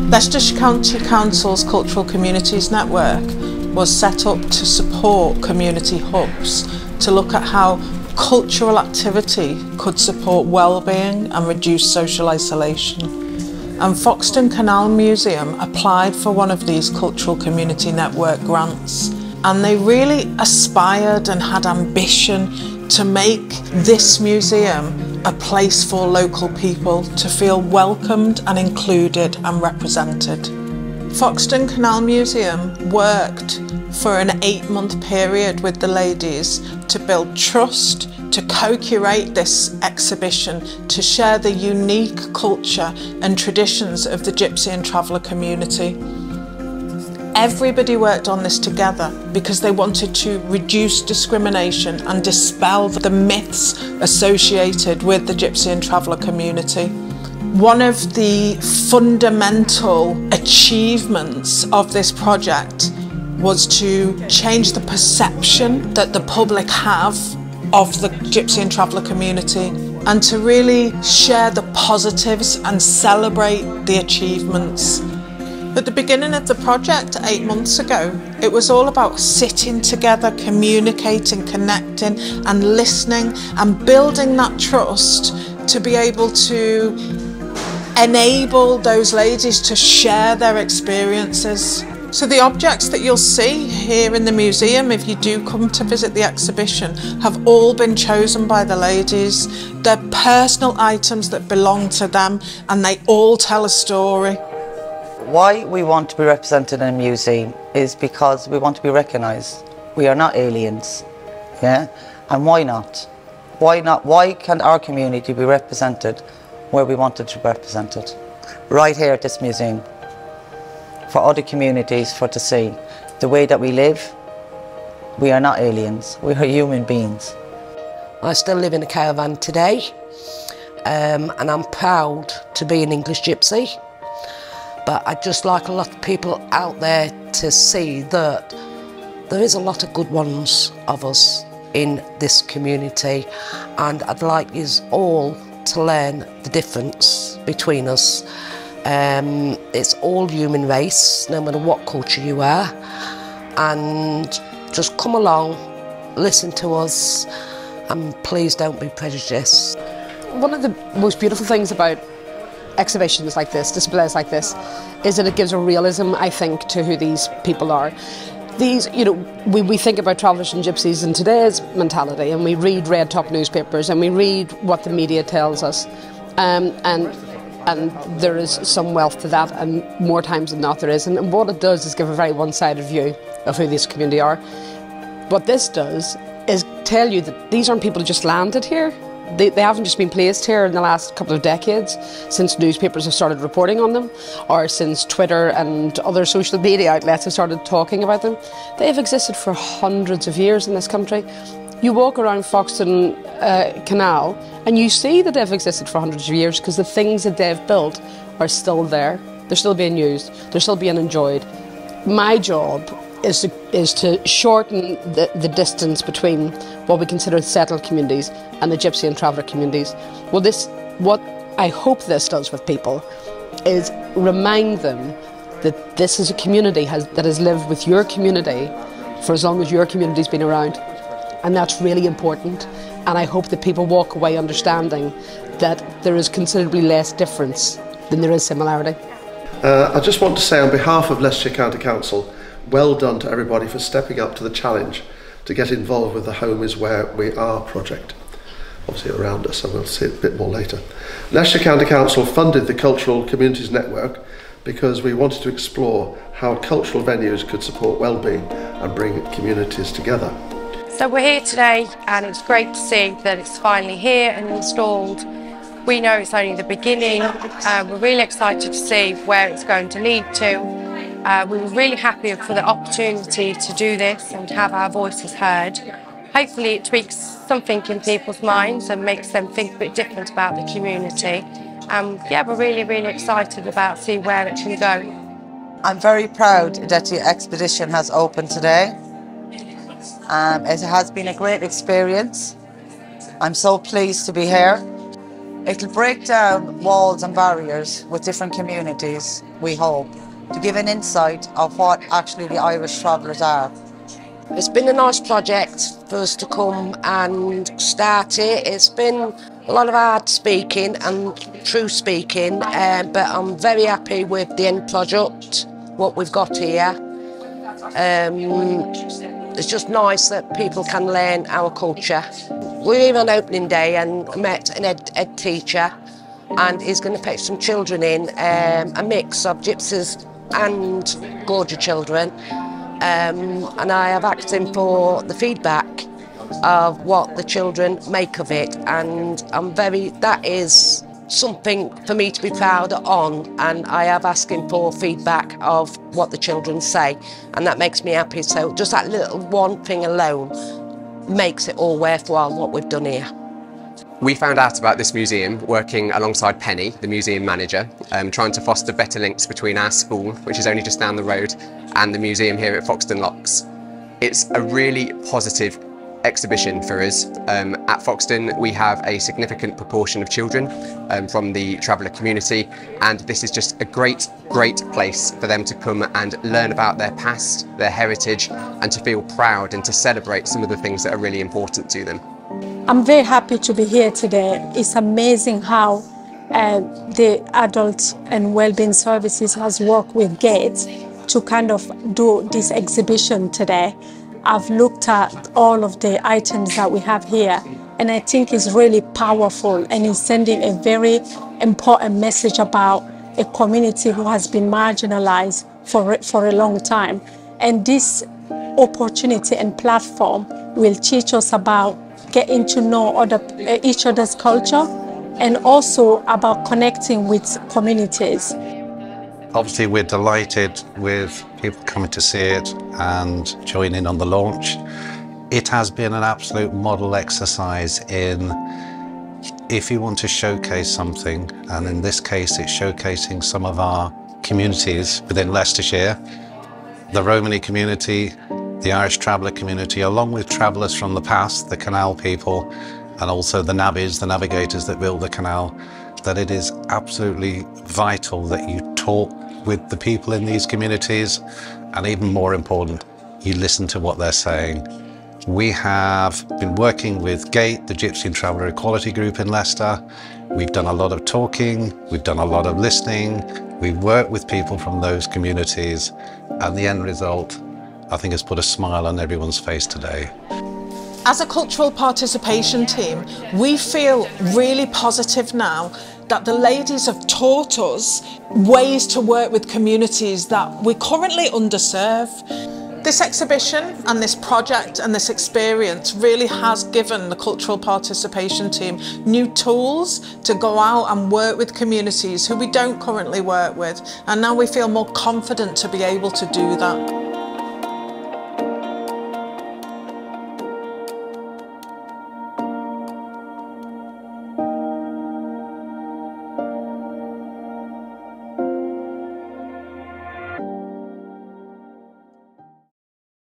Leicestershire County Council's Cultural Communities Network was set up to support community hubs, to look at how cultural activity could support well-being and reduce social isolation. And Foxton Canal Museum applied for one of these Cultural Community Network grants, and they really aspired and had ambition to make this museum a place for local people to feel welcomed and included and represented. Foxton Canal Museum worked for an 8-month period with the ladies to build trust, to co-curate this exhibition, to share the unique culture and traditions of the Gypsy and Traveller community. Everybody worked on this together because they wanted to reduce discrimination and dispel the myths associated with the Gypsy and Traveller community. One of the fundamental achievements of this project was to change the perception that the public have of the Gypsy and Traveller community, and to really share the positives and celebrate the achievements. At the beginning of the project 8 months ago, it was all about sitting together, communicating, connecting and listening and building that trust to be able to enable those ladies to share their experiences. So the objects that you'll see here in the museum, if you do come to visit the exhibition, have all been chosen by the ladies. They're personal items that belong to them, and they all tell a story. Why we want to be represented in a museum is because we want to be recognised. We are not aliens, yeah? And why not? Why not? Why can't our community be represented where we want it to be represented? Right here at this museum. For other communities to see the way that we live. We are not aliens, we are human beings. I still live in a caravan today, and I'm proud to be an English Gypsy. But I'd just like a lot of people out there to see that there is a lot of good ones of us in this community, and I'd like you all to learn the difference between us. It's all human race, no matter what culture you are, and just come along, listen to us, and please don't be prejudiced. One of the most beautiful things about exhibitions like this, displays like this, is that it gives a realism, I think, to who these people are. These, you know, we think about travellers and gypsies in today's mentality, and we read red top newspapers and we read what the media tells us, and there is some wealth to that, and more times than not there is. And what it does is give a very one-sided view of who this community are. What this does is tell you that these aren't people who just landed here. They haven't just been placed here in the last couple of decades, since newspapers have started reporting on them, or since Twitter and other social media outlets have started talking about them. They've existed for hundreds of years in this country. You walk around Foxton Canal and you see that they've existed for hundreds of years, because the things that they've built are still there. They're still being used. They're still being enjoyed. My job is to shorten the distance between what we consider settled communities and the Gypsy and Traveller communities. Well, what I hope this does with people is remind them that this is a community that has lived with your community for as long as your community's been around. And that's really important. And I hope that people walk away understanding that there is considerably less difference than there is similarity. I just want to say, on behalf of Leicestershire County Council, well done to everybody for stepping up to the challenge to get involved with the Home is Where We Are project. Obviously around us, and we'll see it a bit more later. Leicestershire County Council funded the Cultural Communities Network because we wanted to explore how cultural venues could support well-being and bring communities together. So we're here today, and it's great to see that it's finally here and installed. We know it's only the beginning. We're really excited to see where it's going to lead to. We were really happy for the opportunity to do this and to have our voices heard. Hopefully it tweaks something in people's minds and makes them think a bit different about the community. Yeah, we're really, really excited about seeing where it can go. I'm very proud that the expedition has opened today. It has been a great experience. I'm so pleased to be here. It'll break down walls and barriers with different communities, we hope, to give an insight of what actually the Irish travellers are. It's been a nice project for us to come and start it. It's been a lot of hard speaking and true speaking, but I'm very happy with the end product, what we've got here. It's just nice that people can learn our culture. We're here on opening day and met an ed teacher, and he's going to pick some children in, a mix of gypsies and Gorgia children. And I have asked him for the feedback of what the children make of it, and that is something for me to be proud on, and I have asked him for feedback of what the children say, and that makes me happy. So just that little one thing alone makes it all worthwhile what we've done here. We found out about this museum working alongside Penny, the museum manager, trying to foster better links between our school, which is only just down the road, and the museum here at Foxton Locks. It's a really positive exhibition for us. At Foxton we have a significant proportion of children from the traveller community, and this is just a great place for them to come and learn about their past, their heritage, and to feel proud and to celebrate some of the things that are really important to them. I'm very happy to be here today. It's amazing how the Adult and Wellbeing Services has worked with Gates to kind of do this exhibition today. I've looked at all of the items that we have here, and I think it's really powerful, and it's sending a very important message about a community who has been marginalized for a long time. And this opportunity and platform will teach us about getting to know each other's culture, and also about connecting with communities. Obviously we're delighted with people coming to see it and join in on the launch. It has been an absolute model exercise in, if you want to showcase something, and in this case it's showcasing some of our communities within Leicestershire, the Romany community, the Irish traveller community, along with travellers from the past, the canal people, and also the navvies, the navigators that built the canal, that it is absolutely vital that you talk with the people in these communities, and even more important, you listen to what they're saying. We have been working with GATE, the Gypsy and Traveller Equality Group in Leicester. We've done a lot of talking, we've done a lot of listening, we've worked with people from those communities, and the end result, I think, has put a smile on everyone's face today. As a cultural participation team, we feel really positive now that the ladies have taught us ways to work with communities that we currently underserve. This exhibition and this project and this experience really has given the cultural participation team new tools to go out and work with communities who we don't currently work with, and now we feel more confident to be able to do that.